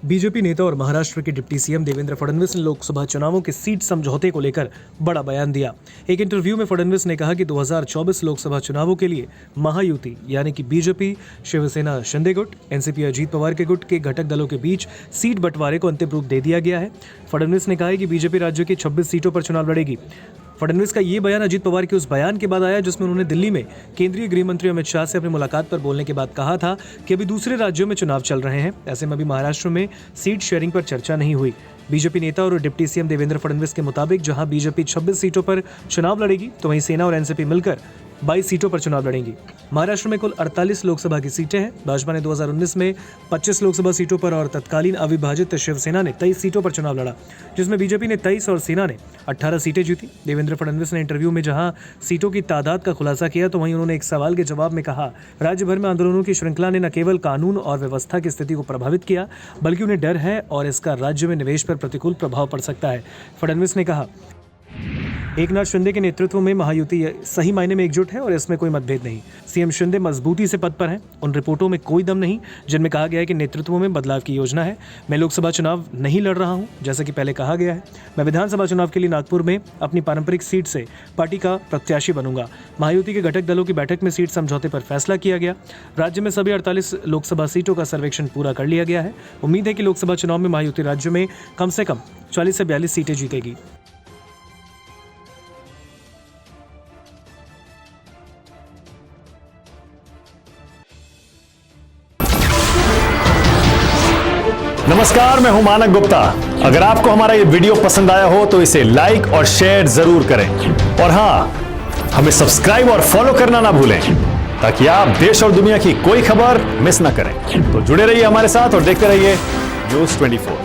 BJP नेता और महाराष्ट्र के डिप्टी सीएम देवेंद्र फडणवीस ने लोकसभा चुनावों के सीट समझौते को लेकर बड़ा बयान दिया। एक इंटरव्यू में फडणवीस ने कहा कि 2024 लोकसभा चुनावों के लिए महायुति यानी कि बीजेपी, शिवसेना शिंदे गुट, एनसीपी अजीत पवार के गुट के घटक दलों के बीच सीट बंटवारे को अंतिम रूप दे दिया गया है। फडणवीस ने कहा है कि बीजेपी राज्य की 26 सीटों पर चुनाव लड़ेगी। फडणवीस का ये बयान अजीत पवार के उस बयान के बाद आया जिसमें उन्होंने दिल्ली में केंद्रीय गृह मंत्री अमित शाह से अपनी मुलाकात पर बोलने के बाद कहा था कि अभी दूसरे राज्यों में चुनाव चल रहे हैं, ऐसे में अभी महाराष्ट्र में सीट शेयरिंग पर चर्चा नहीं हुई। बीजेपी नेता और डिप्टी सीएम देवेंद्र फडणवीस के मुताबिक जहां बीजेपी 26 सीटों पर चुनाव लड़ेगी तो वहीं सेना और एनसीपी मिलकर 22 सीटों पर चुनाव लड़ेंगी। महाराष्ट्र में कुल 48 लोकसभा की सीटें हैं। भाजपा ने 2019 में 25 लोकसभा सीटों पर और तत्कालीन अविभाजित शिवसेना ने 23 सीटों पर चुनाव लड़ा, जिसमें बीजेपी ने 23 और सेना ने 18 सीटें जीती। देवेंद्र फडणवीस ने इंटरव्यू में जहां सीटों की तादाद का खुलासा किया तो वहीं उन्होंने एक सवाल के जवाब में कहा, राज्य भर में आंदोलनों की श्रृंखला ने न केवल कानून और व्यवस्था की स्थिति को प्रभावित किया बल्कि उन्हें डर है और इसका राज्य में निवेश पर प्रतिकूल प्रभाव पड़ सकता है। फडणवीस ने कहा, एकनाथ शिंदे के नेतृत्व में महायुति सही मायने में एकजुट है और इसमें कोई मतभेद नहीं। सीएम शिंदे मजबूती से पद पर हैं। उन रिपोर्टों में कोई दम नहीं जिनमें कहा गया है कि नेतृत्व में बदलाव की योजना है। मैं लोकसभा चुनाव नहीं लड़ रहा हूं, जैसा कि पहले कहा गया है। मैं विधानसभा चुनाव के लिए नागपुर में अपनी पारंपरिक सीट से पार्टी का प्रत्याशी बनूंगा। महायुति के घटक दलों की बैठक में सीट समझौते पर फैसला किया गया। राज्य में सभी 48 लोकसभा सीटों का सर्वेक्षण पूरा कर लिया गया है। उम्मीद है कि लोकसभा चुनाव में महायुति राज्य में कम से कम 40 से 42 सीटें जीतेगी। नमस्कार, मैं हूं मानक गुप्ता। अगर आपको हमारा ये वीडियो पसंद आया हो तो इसे लाइक और शेयर जरूर करें और हां, हमें सब्सक्राइब और फॉलो करना ना भूलें ताकि आप देश और दुनिया की कोई खबर मिस ना करें। तो जुड़े रहिए हमारे साथ और देखते रहिए न्यूज़ 24।